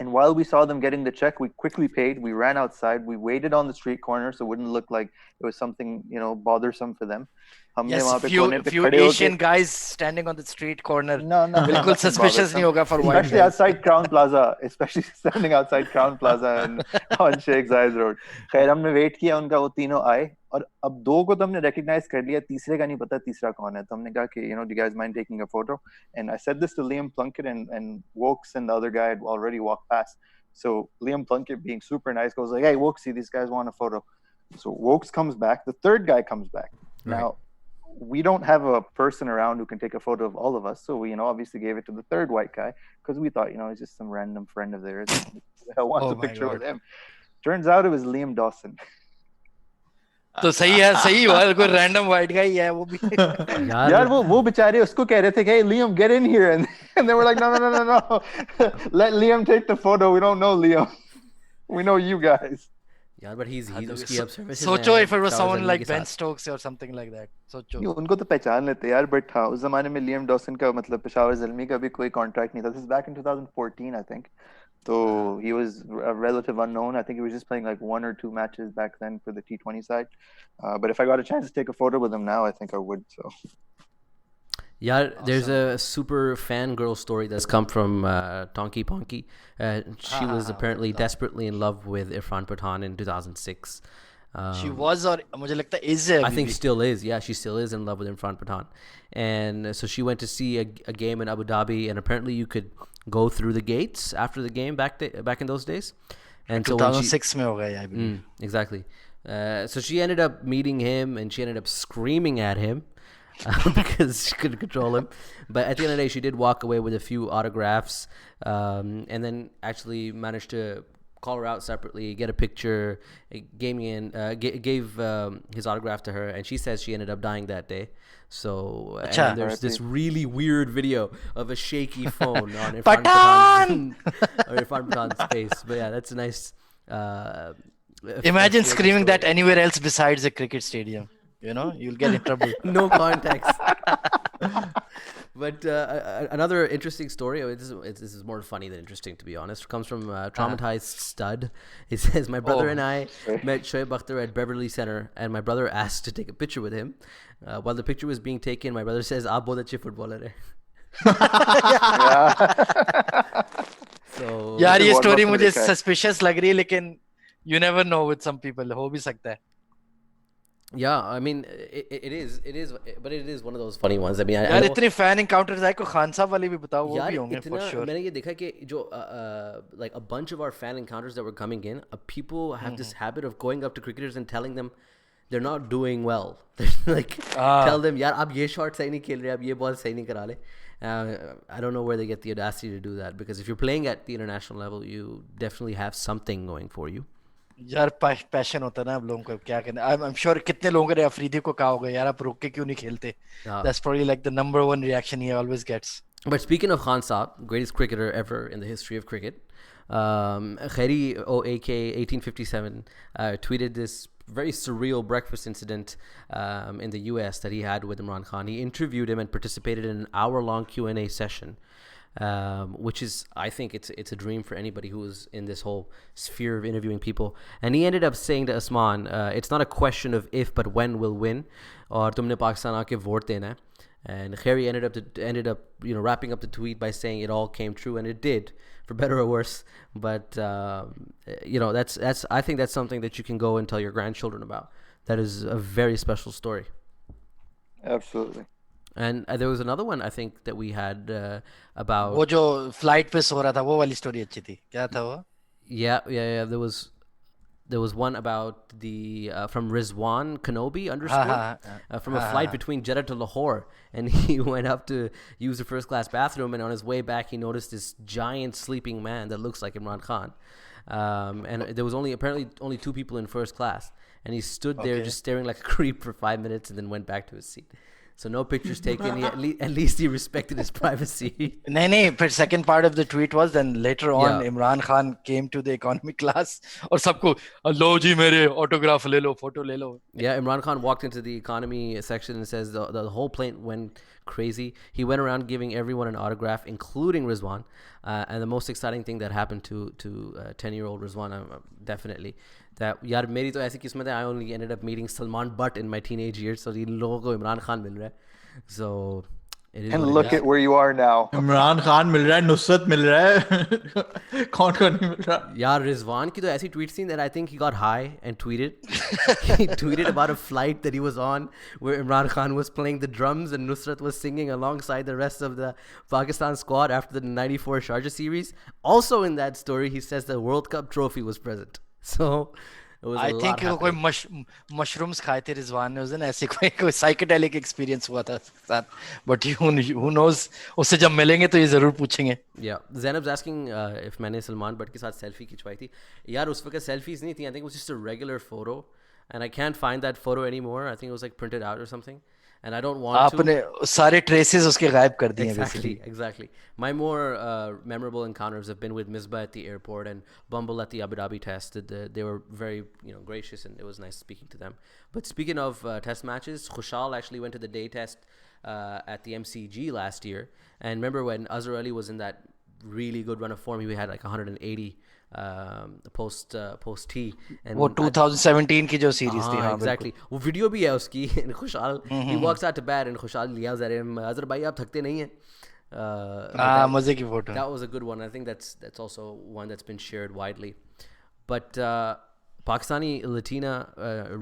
And while we saw them getting the check, we quickly paid. We ran outside. We waited on the street corner so it wouldn't look like it was something, you know, bothersome for them. हमने Yes, वहाँ पे few कोने पे few खड़े होके Asian guys standing on the street corner. no बिल्कुल nothing suspicious नहीं bothersome. होगा for white Especially guys. outside Crown Plaza, especially standing outside Crown Plaza and on Sheikh Zayed Road. खैर हमने वेट किया उनका, वो तीनों आए और अब दो को तो हमने recognize कर लिया, तीसरे का नहीं पता तीसरा कौन है. तो हमने कहा कि do you guys mind taking a photo? And I said this to Liam Plunkett and Wokes and the other guy had already walked past. So Liam Plunkett, being super nice, goes like, "Hey Wokes, these guys want a photo." So Wokes comes back. The third guy comes back. Right. Now, we don't have a person around who can take a photo of all of us. So we, obviously gave it to the third white guy because we thought, he's just some random friend of theirs. Who wants a picture with him? Turns out it was Liam Dawson. तो सही हुआ कोई random white guy है वो भी. यार वो बेचारे उसको कह रहे थे, "Hey Liam, get in here," and they were like, no. Let Liam take the photo. We don't know Liam. We know you guys. Yeah, but he's उसकी अब services सोचो हैं, if it was Charles someone Anwar like के Ben साथ. Stokes or something like that. सोचो. उनको तो पहचान लेते यार, बट हाँ उस जमाने में लियम डॉसन का मतलब पेशावर ज़ल्मी का भी कोई कॉन्ट्रैक्ट नहीं था. This is back in 2014 I think. So he was a relative unknown. I think he was just playing like 1 or 2 matches back then for the T20 side. But if I got a chance to take a photo with him now, I think I would. So Yeah, there's a super fangirl story that's come from Tonki Ponki. She was apparently desperately in love with Irfan Pathan in 2006. She was or मुझे लगता है is I think still is. Yeah, she still is in love with Irfan Pathan. And so she went to see a game in Abu Dhabi, and apparently you could go through the gates after the game back in those days. And so 2006 में होगा I believe. Exactly. So she ended up meeting him, and she ended up screaming at him because she couldn't control him. But at the end of the day, she did walk away with a few autographs, and then actually managed to call her out separately, get a picture, gave his autograph to her, and she says she ended up dying that day. So and there's this really weird video of a shaky phone on Irfan Pathan's face. But yeah, that's a nice. Imagine screaming that anywhere else besides a cricket stadium. You'll get in trouble. No context. But another interesting story, this is more funny than interesting to be honest, comes from Traumatized Stud. He says, my brother and I met Shoaib Akhtar at Beverly Center, and my brother asked to take a picture with him. While the picture was being taken, my brother says, "Aap bahut achhe footballer hai." So यार ये story मुझे suspicious लग रही है, लेकिन you never know with some people, हो भी सकता है. Yeah, I mean, it is, but it is one of those funny ones. I mean, यार इतने fan encounters आए, को खान साहब वाले भी बताओ, वो भी होंगे for sure. मैंने ये देखा कि जो like a bunch of our fan encounters that were coming in, people have this habit of going up to cricketers and telling them they're not doing well. Like tell them, यार आप ये shot सही नहीं खेल रहे, आप ये ball सही नहीं करा ले. I don't know where they get the audacity to do that, because if you're playing at the international level, you definitely have something going for you. यार पैशन होता है ना अब लोगों को, क्या कहना. I'm sure कितने लोगों ने अफरीदी को कहा होगा, यार आप रुक के क्यों नहीं खेलते. That's probably like the number one reaction he always gets. But speaking of Khan Saab, greatest cricketer ever in the history of cricket, Khairi OAK 1857 tweeted this very surreal breakfast incident in the US that he had with Imran Khan. He interviewed him and participated in an hour-long Q&A session, which is, I think it's a dream for anybody who is in this whole sphere of interviewing people. And he ended up saying to Usman, it's not a question of if but when we'll win, or tumne Pakistan aake vote dena hai. And Khairi ended up wrapping up the tweet by saying it all came true, and it did, for better or worse. But that's I think that's something that you can go and tell your grandchildren about. That is a very special story. Absolutely. And there was another one I think that we had about वो जो flight पे सो रहा था, वो वाली story अच्छी थी. क्या था वो? Yeah. There was one about the from Rizwan Kanobi from a flight between Jeddah to Lahore, and he went up to use the first class bathroom, and on his way back he noticed this giant sleeping man that looks like Imran Khan, and there was apparently only 2 people in first class, and he stood there just staring like a creep for 5 minutes and then went back to his seat. So no pictures taken. At least he respected his privacy. नहीं, but second part of the tweet was, then later on Imran Khan came to the economy class और सबको लो जी मेरे autograph ले लो, photo ले लो. Yeah, Imran Khan walked into the economy section and says the whole plane went crazy. He went around giving everyone an autograph, including Rizwan. And the most exciting thing that happened to 10-year-old Rizwan, definitely, that यार मेरी तो ऐसी किस्मत है I only ended up meeting Salman Butt in my teenage years, so इन लोगों को इमरान खान मिल रहा है, so it is And what look it is. at where you are now. Imran Khan मिल रहा है, नुसरत मिल रहा है, कौन कौन नहीं मिल रहा. यार रिजवान की तो ऐसी tweet थी that I think he got high and tweeted. He tweeted about a flight that he was on where Imran Khan was playing the drums and Nusrat was singing alongside the rest of the Pakistan squad after the 94 Sharjah series. Also in that story, he says the World Cup trophy was present. So it was I a lot think वो कोई happening. mushrooms खाए थे रिजवान ने उस दिन, ऐसे कोई psychedelic experience हुआ था उसके साथ. But who knows, उससे जब मिलेंगे तो ये जरूर पूछेंगे. Yeah, Zainab's asking if मैंने सलमान बट के साथ सेल्फी खिंचवाई थी. यार उस वक्त सेल्फीज नहीं थी. I think it was just a regular photo and I can't find that photo anymore. I think it was like printed out or something and I don't want to. आपने सारे traces उसके गायब कर दिए Exactly, basically. exactly. My more memorable encounters have been with Misbah at the airport and Bumble at the Abu Dhabi test. They were very, gracious, and it was nice speaking to them. But speaking of test matches, Khushal actually went to the day test at the MCG last year. And remember when Azhar Ali was in that really good run of form, he had like 180 post T. And वो 2017 की जो series थी. हाँ, हाँ, exactly. वो video भी है उसकी. And Khushal, he walks out to bed and Khushal yells at him, Azhar भाई आप थकते नहीं हैं. हाँ, मजे की photo. That was a good one. I think that's also one that's been shared widely. But Pakistani Latina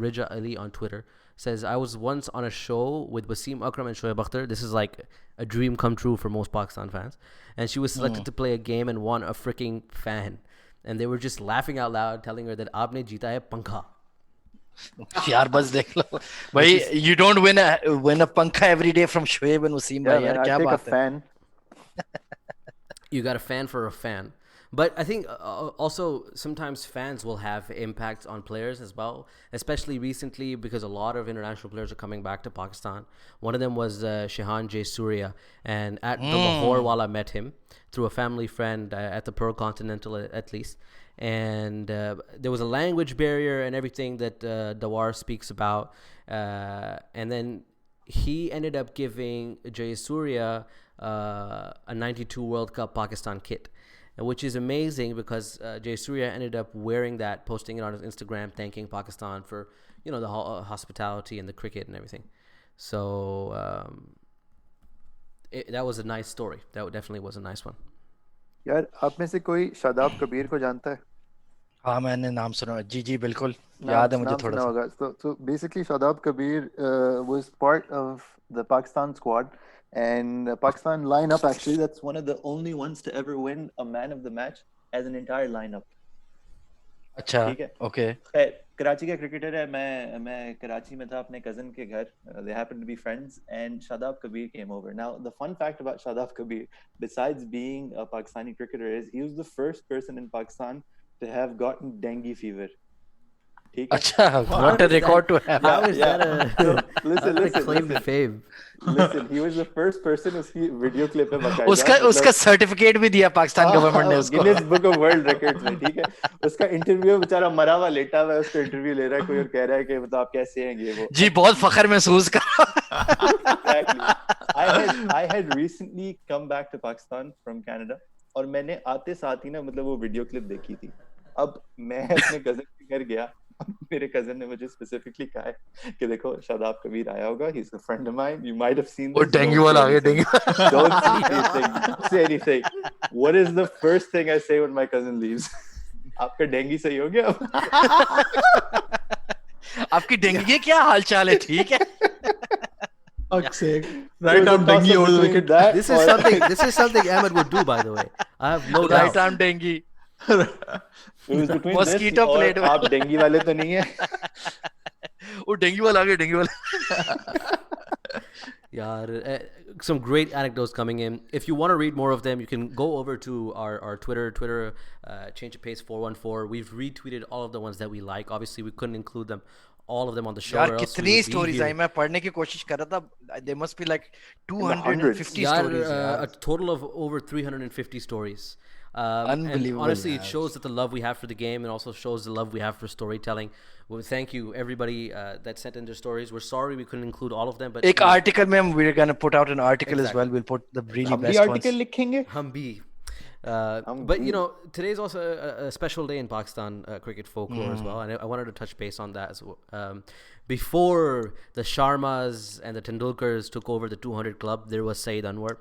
Rija Ali on Twitter says, I was once on a show with Wasim Akram and Shoaib Akhtar. This is like a dream come true for most Pakistan fans. And she was selected to play a game and won a freaking fan. And they were just laughing out loud, telling her that aapne jeeta hai pankha. यार बस देख लो भाई, you don't win a pankha every day from Shoaib and Wasim Yeah, भाई. man, यार I क्या take a बात है. fan. You got a fan for a fan. But I think also sometimes fans will have impacts on players as well, especially recently because a lot of international players are coming back to Pakistan. One of them was Shehan J. Surya, and at the Lahore while I met him through a family friend at the Pearl Continental at least. And there was a language barrier and everything that Dawar speaks about. And then he ended up giving Jay Surya a 92 World Cup Pakistan kit, which is amazing because Jay Surya ended up wearing that, posting it on his Instagram, thanking Pakistan for, the hospitality and the cricket and everything. So that was a nice story. That definitely was a nice one. यार आप में से कोई शादाब कबीर को जानता है? हाँ, मैंने नाम सुना. जी बिल्कुल याद है मुझे थोड़ा सा. होगा. So basically Shadab Kabir was part of the Pakistan squad, and Pakistan lineup, actually that's one of the only ones to ever win a man of the match as an entire lineup. अच्छा, ठीक है. okay. Karachi का cricketer है. मैं कराची में था अपने cousin के घर. They happened to be friends, and Shadab Kabir came over. Now the fun fact about Shadab Kabir, besides being a Pakistani cricketer, is he was the first person in Pakistan to have gotten dengue fever. अच्छा, what a record to have. How is that a claim to fame? Listen, he was the first person. उसकी video clip है बकायदा. उसका certificate भी दिया Pakistan government ने उसको. Guinness book of world records में. ठीक है. उसका इंटरव्यू, बेचारा मरा हुआ लेटा हुआ है, उसका इंटरव्यू ले रहा है कोई और कह रहा है कि मतलब आप कैसे हैं ये वो. जी बहुत फख्र महसूस कर. Exactly. I had recently come back to Pakistan from Canada, और मैंने आते साथ ही ना मतलब वो वीडियो क्लिप देखी थी. अब मैं अपने कजन के घर गया. मेरे कजन ने मुझे स्पेसिफिकली कहा है कि देखो शादाब कबीर आया होगा. He's a friend of mine. You might have seen this. वो डेंगू वाला आ गया. Dengue. Don't say anything. What is the first thing I say when my cousin leaves? आपका डेंगू सही हो गया? आपकी डेंगू के क्या हालचाल है? ठीक है. Right arm dengue over the wicket. This is something Ahmed would do, by the way. I have no doubt. Right arm dengue. It was between Mosquito this played और आप डेंगू वाले तो नहीं है. वो डेंगू वाला आ गया. डेंगू वाला. Yeah, some great anecdotes coming in. If you want to read more of them, you can go over to our Twitter, Change of Pace 414. We've retweeted all of the ones that we like. Obviously, we couldn't include them, all of them on the show. यार कितनी stories I. मैं पढ़ने की कोशिश कर रहा था. There must be like 250 stories. A total of over 350 stories. Unbelievable. And honestly, it shows that the love we have for the game and also shows the love we have for storytelling. Well, thank you everybody that sent in their stories. We're sorry we couldn't include all of them, but एक article में we're gonna put out an article as well. We'll put the really best ones. article लिखेंगे. हम भी. But you know, today's also a special day in Pakistan cricket folklore as well, and I wanted to touch base on that as well. Before the Sharmas and the Tendulkars took over the 200 club, there was Saeed Anwar.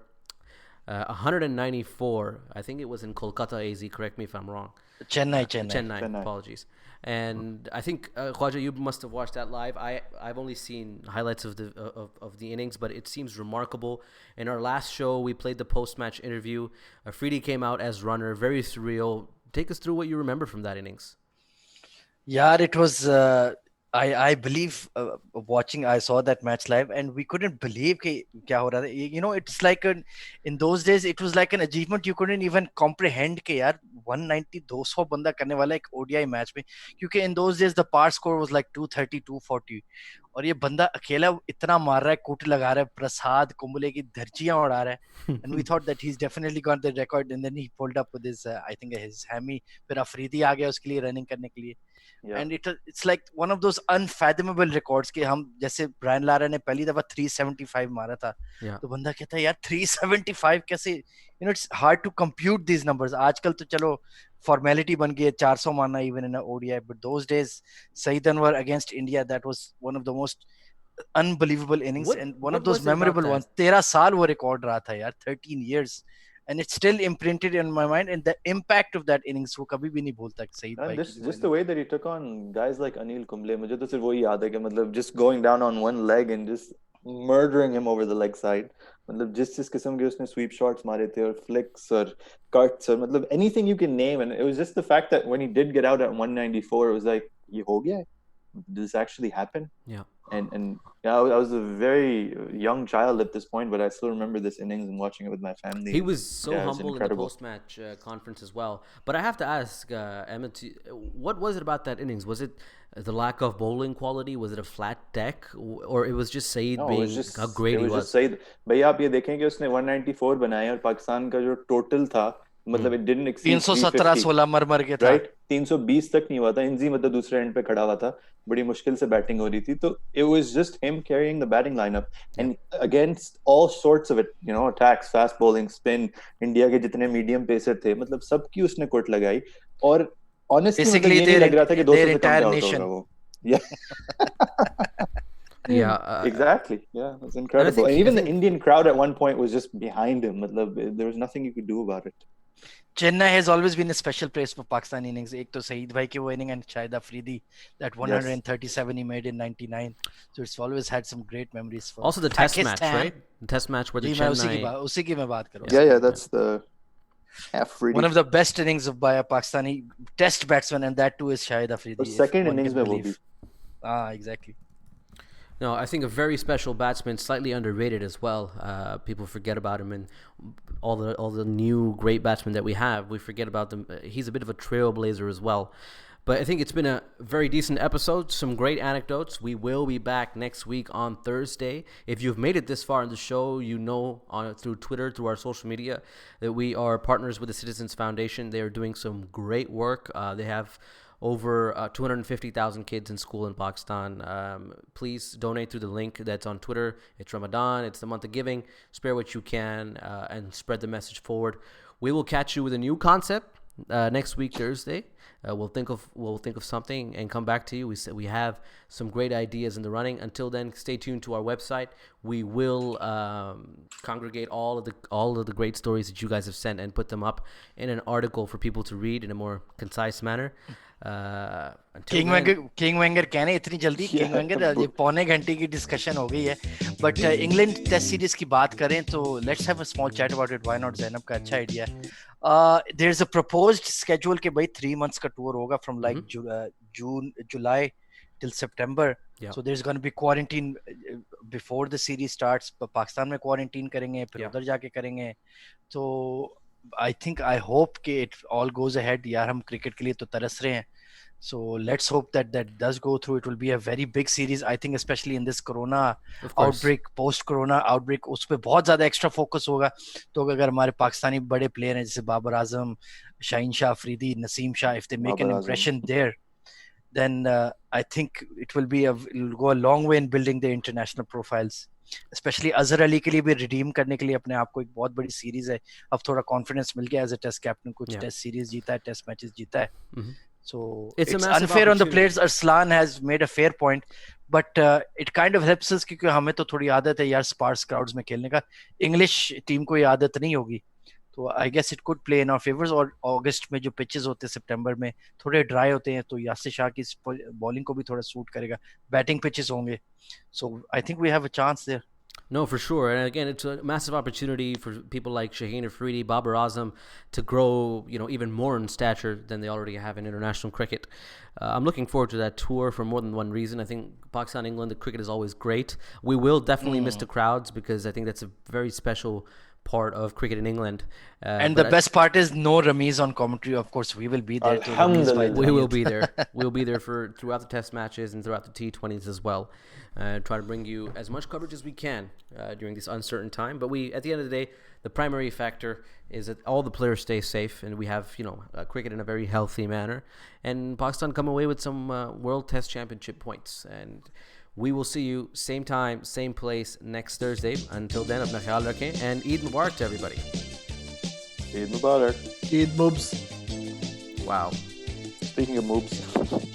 194, I think it was in Kolkata, AZ, correct me if I'm wrong. Chennai. Apologies. And I think Khwaja, you must have watched that live. I've only seen highlights of the innings, but it seems remarkable. In our last show, we played the post-match interview. Afridi came out as runner, very surreal. Take us through what you remember from that innings. Yeah, it was. I believe watching, I saw that match live, and we couldn't believe कि क्या हो रहा था. You know, it's like in those days, it was like an achievement you couldn't even comprehend कि यार 190 200 बंदा करने वाला एक ODI मैच में, क्योंकि in those days the par score was like 230 240, और ये बंदा अकेला इतना मार रहा है, कूट लगा रहा है, प्रसाद कुंबले की धरचियां उड़ा रहा है, and we thought that he's definitely got the record, and then he pulled up with his I think his hammy, फिर अफरीदी आ गया उसके लिए रनिंग करने के लिए. Yeah. And it's like one of those unfathomable records कि हम जैसे ब्रायन लारा ने पहली दफा 375 मारा था, तो बंदा कहता है यार 375 कैसे, you know, it's hard to compute these numbers. आजकल तो चलो formality बन गई है 400 मारना even in a ODI, but those days Saeed Anwar against India, that was one of the most unbelievable innings and one of those memorable ones. 13 साल वो record रहा था यार, 13 years. And it's still imprinted in my mind, and the impact of that innings वो कभी भी नहीं भूलता सईद भाई. Just the way that he took on guys like Anil Kumble, मुझे तो सिर्फ वही याद है कि मतलब just going down on one leg and just murdering him over the leg side. मतलब जिस किस्म के उसने sweep shots मारे थे और flicks और cuts और मतलब anything you can name, and it was just the fact that when he did get out at 194, it was like ये हो गया, did this actually happen? Yeah. And yeah, I was a very young child at this point, but I still remember this innings and watching it with my family. He was so humble in the post-match conference as well. But I have to ask, Emmett, what was it about that innings? Was it the lack of bowling quality? Was it a flat deck? Or it was just Saeed being how great he was? It was just Saeed. भैया आप ये देखें कि उसने 194 बनाए और पाकिस्तान का जो total था, मतलब it didn't exceed 317 मर के था, right? 320 तक नहीं हुआ था. इंजी मतलब दूसरे एंड पे खड़ा हुआ था, बड़ी मुश्किल से बैटिंग हो रही थी, तो it was just him carrying the batting lineup and against all sorts of it, you know, attacks, fast bowling, spin, India के जितने मीडियम पेसर थे, मतलब सबकी उसने कोट लगाई और honestly मतलब ये नहीं लग रहा था कि 200 से कम आउट होगा वो. Yeah. Exactly. Yeah, it was incredible. And even the Indian crowd at one point was just behind him. मतलब there was nothing you could do about it. Chennai has always been a special place for Pakistan innings. एक तो सईद भाई की वो inning and Shahid Afridi, that 137 he made in 99. So it's always had some great memories for also the Pakistan. Test match, right? The Test match where the Chennai... उसी की मैं बात कर रहा हूँ. Yeah, that's the Afridi. One of the best innings by a Pakistani Test batsman, and that too is Shahid Afridi. The second innings में वो भी. Exactly. No, I think a very special batsman, slightly underrated as well. People forget about him, and all the new great batsmen that we have, we forget about them. He's a bit of a trailblazer as well. But I think it's been a very decent episode. Some great anecdotes. We will be back next week on Thursday. If you've made it this far in the show, you know through Twitter, through our social media, that we are partners with the Citizens Foundation. They are doing some great work. They have over 250,000 kids in school in Pakistan. Please donate through the link that's on Twitter. It's Ramadan. It's the month of giving. Spare what you can and spread the message forward. We will catch you with a new concept next week, Thursday. We'll think of something and come back to you. We have some great ideas in the running. Until then, stay tuned to our website. We will congregate all of the great stories that you guys have sent and put them up in an article for people to read in a more concise manner. King Wenger कहने इतनी जल्दी king Wenger ये पौने घंटे की discussion हो गई है, बट इंग्लैंड टेस्ट सीरीज की बात करें तो let's have a small chat about it. Why not? Zainab का अच्छा आइडिया है. There is a proposed schedule के भाई 3 months का टूर होगा from like July till September. So there's going to be quarantine before the series starts. Pakistan में quarantine करेंगे, फिर उधर जाके करेंगे. तो I hope कि it all goes ahead. यार हम क्रिकेट के लिए तो तरस रहे हैं. So let's hope that does go through. It will be a very big series. I think especially in this corona outbreak, post-corona outbreak, उस पे बहुत ज़्यादा extra focus होगा. तो अगर हमारे पाकिस्तानी बड़े player हैं जैसे Babar Azam, Shaheen Shah Afridi, Naseem Shah, if they make an impression there, then I think it will go a long way in building the international profiles. Specially Azhar Ali के लिए भी रिडीम करने के लिए अपने आप को एक बहुत बड़ी सीरीज है. अब थोड़ा कॉन्फिडेंस मिल गया एज अ टेस्ट कैप्टन, कुछ टेस्ट सीरीज जीता है, टेस्ट मैचेस जीता है. So It's a it's massive unfair on the opportunity. players. Arslan has made a fair point, but it kind of helps us क्योंकि हमें तो थोड़ी आदत है यार स्पार्स क्राउड्स में खेलने का. इंग्लिश टीम को ये आदत नहीं होगी, तो I guess it could play in our favours. और अगस्त में जो पिचेस होते हैं सितंबर में थोड़े ड्राई होते हैं, तो यासिर शाह की बॉलिंग को भी थोड़ा सूट करेगा. बैटिंग पिचेस होंगे, so I think we have a chance there. No, for sure. And again, it's a massive opportunity for people like Shaheen Afridi, Babar Azam to grow, even more in stature than they already have in international cricket. I'm looking forward to that tour for more than one reason. I think Pakistan, England, the cricket is always great. We will definitely miss the crowds because I think that's a very special part of cricket in England. And the best part is no Ramiz on commentary. Of course, we will be there. Alhamdulillah. We will be there. We'll be there throughout the test matches and throughout the T20s as well. Try to bring you as much coverage as we can during this uncertain time. But at the end of the day, the primary factor is that all the players stay safe and we have, cricket in a very healthy manner. And Pakistan come away with some World Test Championship points. And we will see you same time, same place next Thursday. Until then, apna khayal rakhein and Eid Mubarak to everybody. Eid Mubarak. Eid Moobs. Wow. Speaking of moobs.